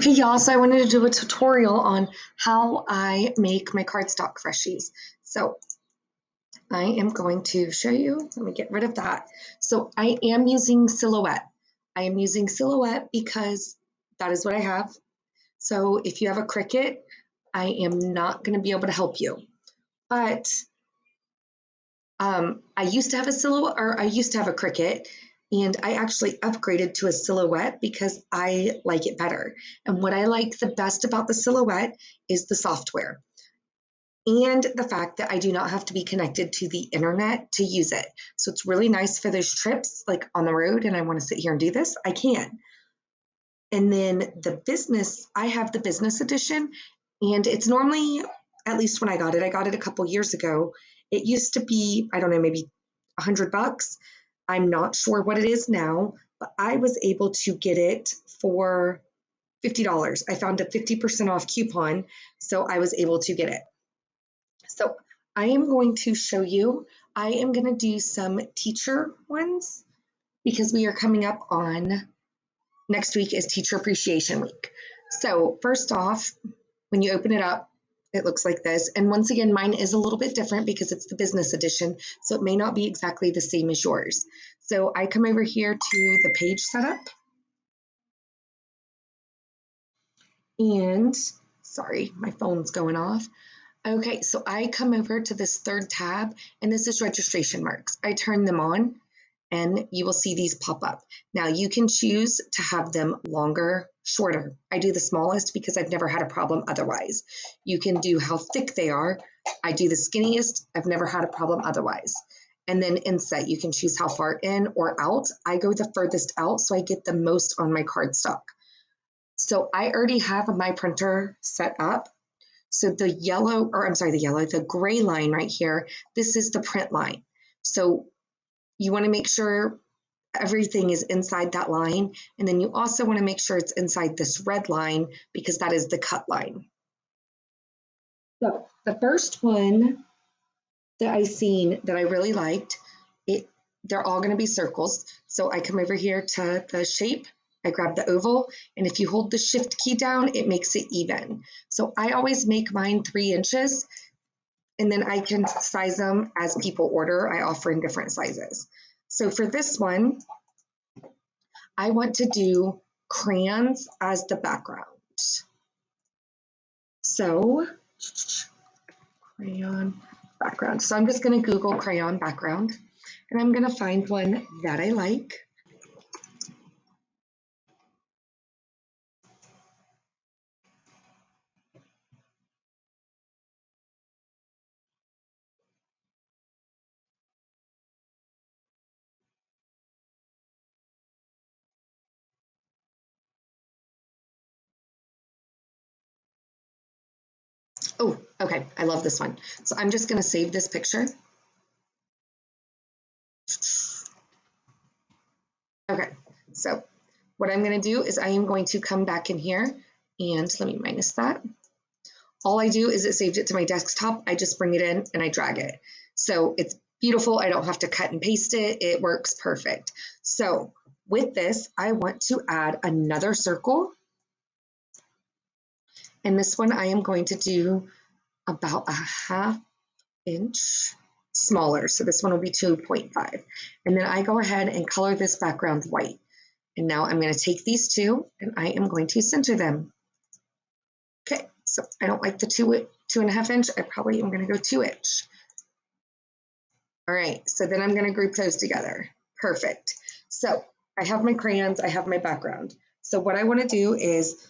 Okay, y'all, so I wanted to do a tutorial on how I make my cardstock freshies. So I am going to show you. Let me get rid of that. So I am using Silhouette. I am using Silhouette because that is what I have. So if you have a Cricut, I am not going to be able to help you. But I used to have a Silhouette, or I used to have a Cricut, and I actually upgraded to a Silhouette because I like it better. And what I like the best about the Silhouette is the software and the fact that I do not have to be connected to the internet to use it. So it's really nice for those trips, like on the road, and I want to sit here and do this, I can. And then the business, I have the business edition, and it's normally, at least when I got it a couple years ago. It used to be, I don't know, maybe $100. I'm not sure what it is now, but I was able to get it for $50. I found a 50% off coupon, so I was able to get it. So I am going to show you, I am going to do some teacher ones because we are coming up on, next week is Teacher Appreciation Week. So first off, when you open it up, it looks like this. And once again, mine is a little bit different because it's the business edition, so it may not be exactly the same as yours. So I come over here to the page setup. And sorry, my phone's going off. Okay, so I come over to this third tab, and this is registration marks. I turn them on, and you will see these pop up. Now you can choose to have them longer, shorter. I do the smallest because I've never had a problem otherwise. You can do how thick they are. I do the skinniest. I've never had a problem otherwise. And then inset, you can choose how far in or out. I go the furthest out, so I get the most on my cardstock. So I already have my printer set up. So the the gray line right here, this is the print line. So you want to make sure everything is inside that line. And then you also want to make sure it's inside this red line because that is the cut line. So the first one that I seen that I really liked, they're all going to be circles. So I come over here to the shape, I grab the oval, and if you hold the shift key down, it makes it even. So I always make mine 3 inches, and then I can size them as people order. I offer in different sizes. So for this one, I want to do crayons as the background. So crayon background. So I'm just going to Google crayon background, and I'm going to find one that I like. Oh, okay, I love this one. So I'm just going to save this picture. Okay, so what I'm going to do is I am going to come back in here, and let me minus that. All I do is it saved it to my desktop. I just bring it in and I drag it. So it's beautiful. I don't have to cut and paste it. It works perfect. So with this, I want to add another circle. And this one I am going to do about a 1/2 inch smaller. So this one will be 2.5. And then I go ahead and color this background white. And now I'm going to take these two and I am going to center them. Okay, so I don't like the 2.5 inch. I probably am going to go 2 inch. All right, so then I'm going to group those together. Perfect. So I have my crayons, I have my background. So what I want to do is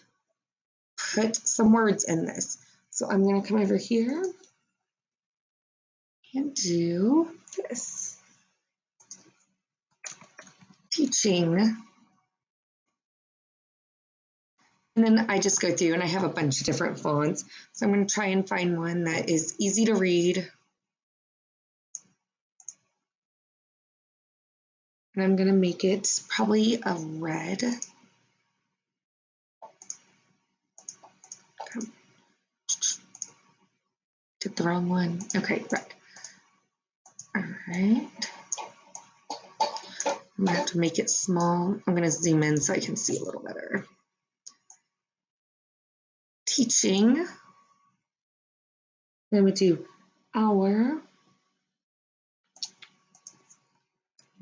put some words in this. So I'm going to come over here and do this. Teaching. And then I just go through and I have a bunch of different fonts. So I'm going to try and find one that is easy to read. And I'm going to make it probably a red. Okay. Did the wrong one. Okay, red. All right. I'm going to have to make it small. I'm going to zoom in so I can see a little better. teaching. Then we do our,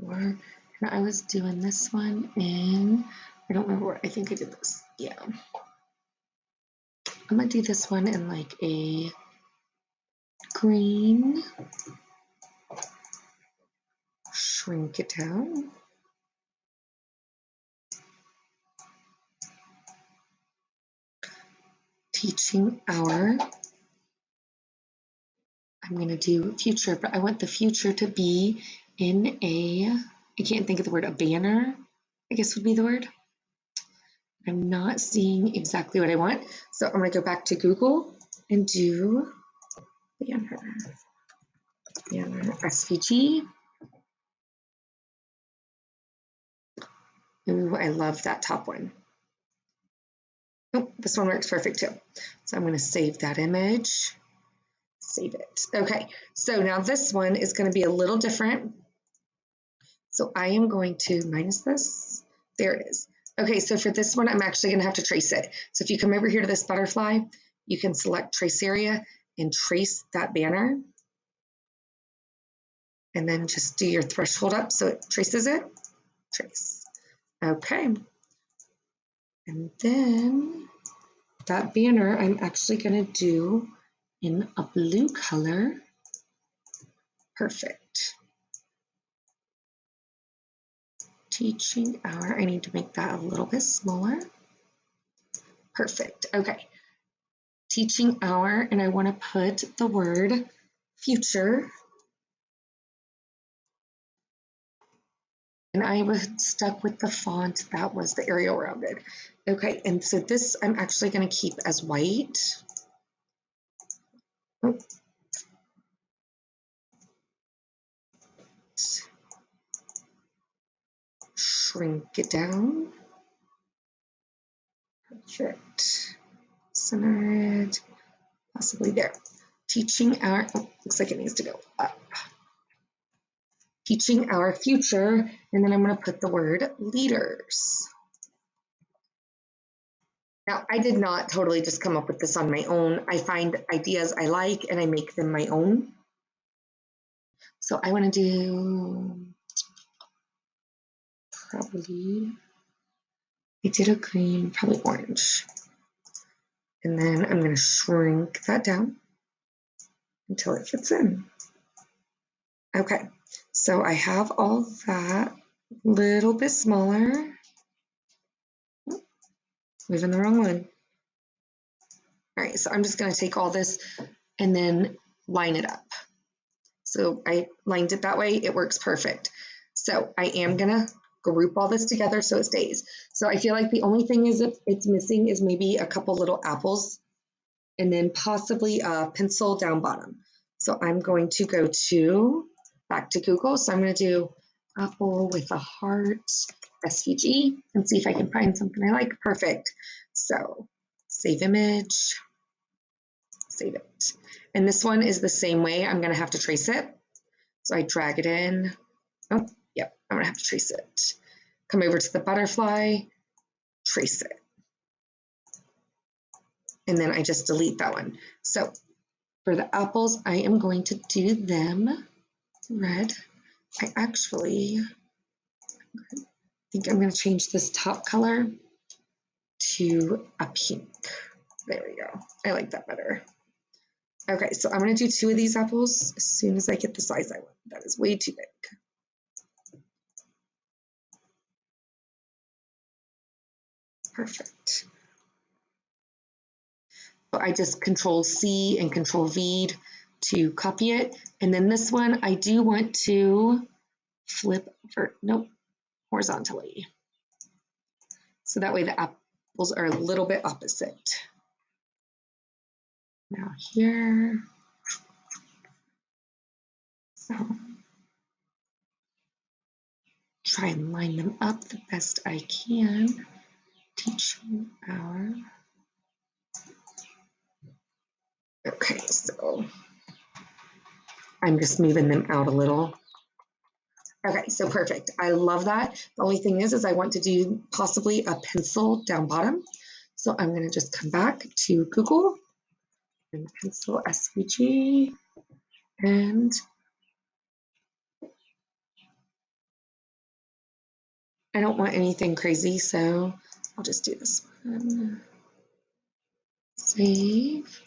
and I was doing this one in, I don't remember where, I think I did this, yeah. I'm gonna do this one in like a green, shrink it down. Teaching our, I'm going to do future, but I want the future to be in a, I can't think of the word, a banner, I guess would be the word. I'm not seeing exactly what I want. So I'm going to go back to Google and do banner SVG. Ooh, I love that top one. Oh, this one works perfect too. So I'm going to save that image. Save it. Okay, so now this one is going to be a little different. So I am going to minus this. There it is. Okay, so for this one, I'm actually going to have to trace it. So if you come over here to this butterfly, you can select trace area and trace that banner. And then just do your threshold up so it traces it. Trace. Okay. And then that banner, I'm actually going to do in a blue color. Perfect. Teaching hour, I need to make that a little bit smaller. Perfect. Okay. Teaching hour, and I want to put the word future. And I was stuck with the font that was the Arial rounded. Okay, and so this I'm actually going to keep as white. Oh. Shrink it down. Perfect. Center it, possibly there. Teaching our, oh, looks like it needs to go up. Teaching our future, and then I'm going to put the word leaders. Now, I did not totally just come up with this on my own. I find ideas I like and I make them my own. So I want to do probably, I did a green, probably orange. And then I'm going to shrink that down until it fits in. Okay, so I have all that a little bit smaller. Moving the wrong one. All right, so I'm just going to take all this and then line it up. So I lined it that way, it works perfect. So I am going to group all this together so it stays. So I feel like the only thing is if it's missing is maybe a couple little apples and then possibly a pencil down bottom. So I'm going to go back to Google. So I'm going to do apple with a heart SVG and see if I can find something I like. Perfect. So save image, save it. And this one is the same way. I'm going to have to trace it. So I drag it in. Oh, yep, I'm going to have to trace it. Come over to the butterfly, trace it. And then I just delete that one. So for the apples, I am going to do them red. I actually think I'm going to change this top color to a pink. There we go. I like that better. Okay, so I'm going to do 2 of these apples as soon as I get the size I want. That is way too big. Perfect. So I just Control C and Control V to copy it. And then this one, I do want to flip over, nope, horizontally. So that way the apples are a little bit opposite. Now here, so try and line them up the best I can. Teaching our, okay, so I'm just moving them out a little. Okay, so perfect. I love that. The only thing is I want to do possibly a pencil down bottom. So I'm going to just come back to Google and pencil SVG, and I don't want anything crazy, so I'll just do this one. Save.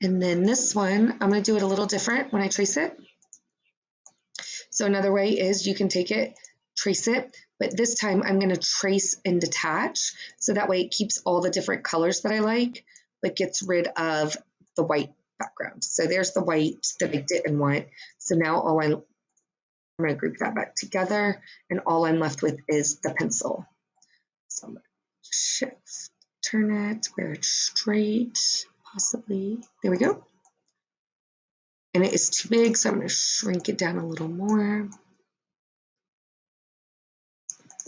And then this one, I'm going to do it a little different when I trace it. So another way is you can take it, trace it, but this time I'm going to trace and detach. So that way it keeps all the different colors that I like, but gets rid of the white background. So there's the white that I didn't want. So now I'm going to group that back together, and all I'm left with is the pencil. So I'm going to shift, turn it where it's straight, possibly. There we go. And it is too big, so I'm going to shrink it down a little more.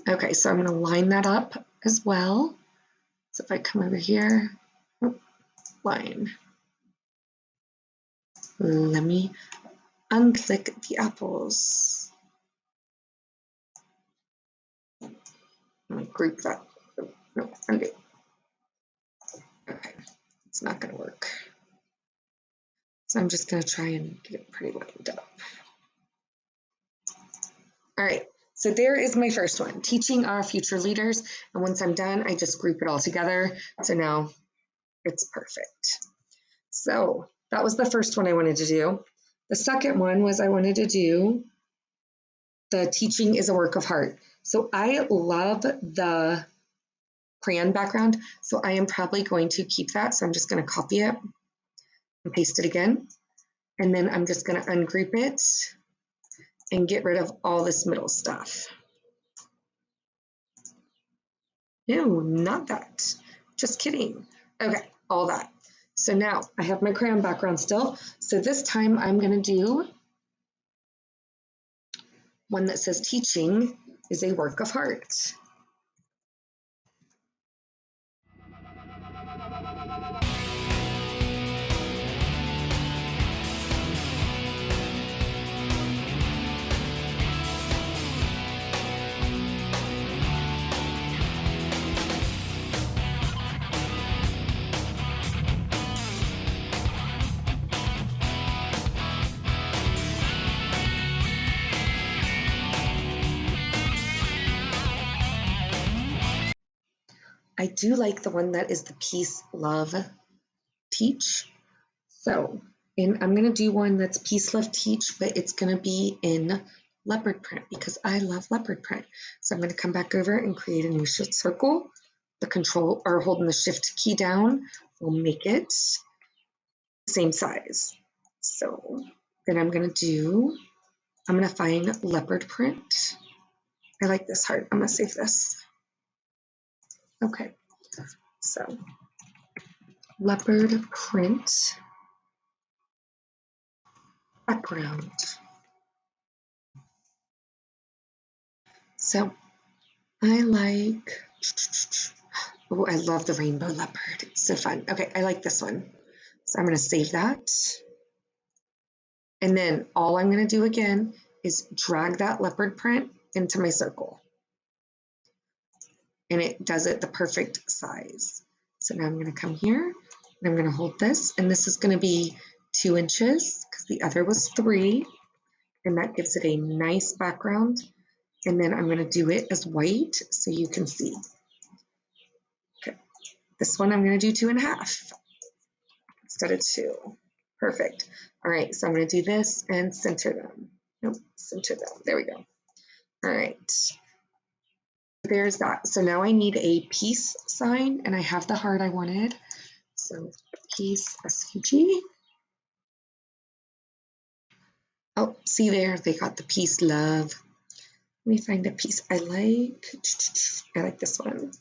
Okay, so I'm going to line that up as well. So if I come over here, line. Let me unclick the apples. I'm going to group that. No, undo. Okay, it's not going to work. So I'm just going to try and get it pretty lined up. All right, so there is my first one, teaching our future leaders. And once I'm done, I just group it all together. So now it's perfect. So that was the first one I wanted to do. The second one was I wanted to do the teaching is a work of art. So I love the crayon background, so I am probably going to keep that. So I'm just going to copy it and paste it again. And then I'm just going to ungroup it and get rid of all this middle stuff. No, not that. Just kidding. Okay, all that. So now I have my crayon background still. So this time I'm going to do one that says teaching is a work of art. I do like the one that is the peace, love, teach. So, and I'm going to do one that's peace, love, teach, but it's going to be in leopard print because I love leopard print. So I'm going to come back over and create a new circle. The control or holding the shift key down will make it the same size. So then I'm going to find leopard print. I like this heart. I'm going to save this. Okay. So leopard print background. So I like, oh, I love the rainbow leopard. It's so fun. Okay, I like this one. So I'm going to save that. And then all I'm going to do again is drag that leopard print into my circle. And it does it the perfect size. So now I'm going to come here and I'm going to hold this. And this is going to be 2 inches because the other was 3. And that gives it a nice background. And then I'm going to do it as white so you can see. Okay, this one I'm going to do 2.5 instead of 2. Perfect. All right, so I'm going to do this and center them. Nope, center them. There we go. All right. There's that. So now I need a peace sign, and I have the heart I wanted. So peace SVG. Oh, see there, they got the peace love. Let me find a piece I like. I like this one.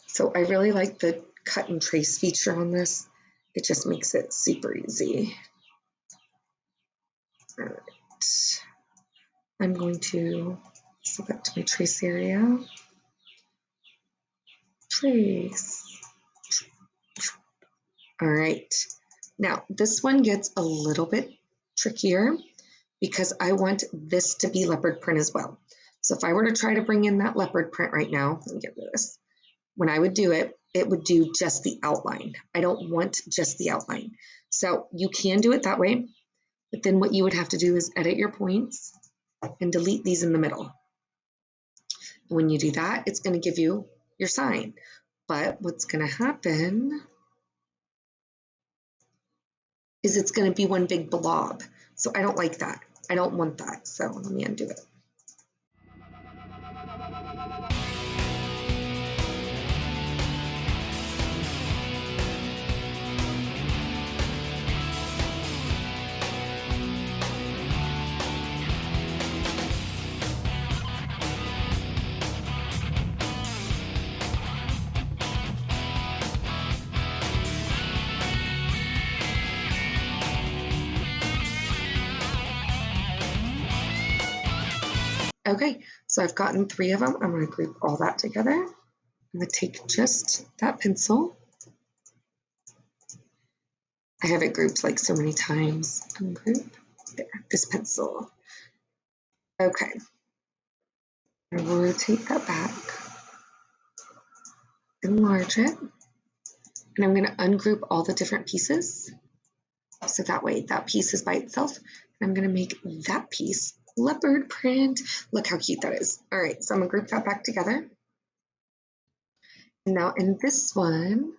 So I really like the cut and trace feature on this. It just makes it super easy. All right. I'm going to go back to my trace area. Trace. All right. Now, this one gets a little bit trickier because I want this to be leopard print as well. So if I were to try to bring in that leopard print right now, let me get rid of this. When I would do it, it would do just the outline. I don't want just the outline. So you can do it that way, but then what you would have to do is edit your points and delete these in the middle. When you do that, it's going to give you your sign. But what's going to happen is it's going to be one big blob. So I don't like that. I don't want that. So let me undo it. Okay, so I've gotten 3 of them. I'm going to group all that together. I'm going to take just that pencil. I have it grouped like so many times. Ungroup. There, this pencil. Okay. I will rotate that back, enlarge it, and I'm going to ungroup all the different pieces. So that way that piece is by itself. And I'm going to make that piece leopard print. Look how cute that is. All right, so I'm going to group that back together. And now in this one,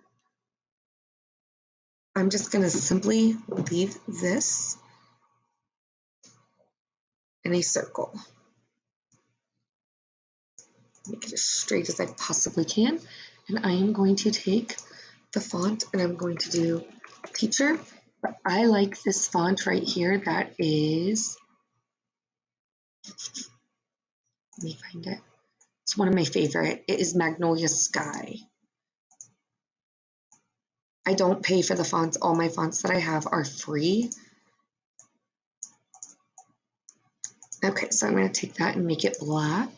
I'm just going to simply leave this in a circle. Make it as straight as I possibly can. And I am going to take the font and I'm going to do teacher. But I like this font right here. That is, let me find it. It's one of my favorite. It is Magnolia Sky. I don't pay for the fonts. All my fonts that I have are free. Okay, so I'm going to take that and make it black.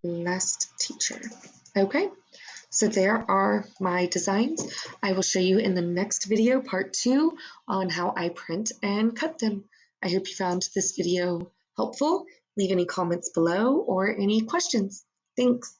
Last teacher. Okay, so there are my designs. I will show you in the next video, part 2, on how I print and cut them. I hope you found this video helpful. Leave any comments below or any questions. Thanks.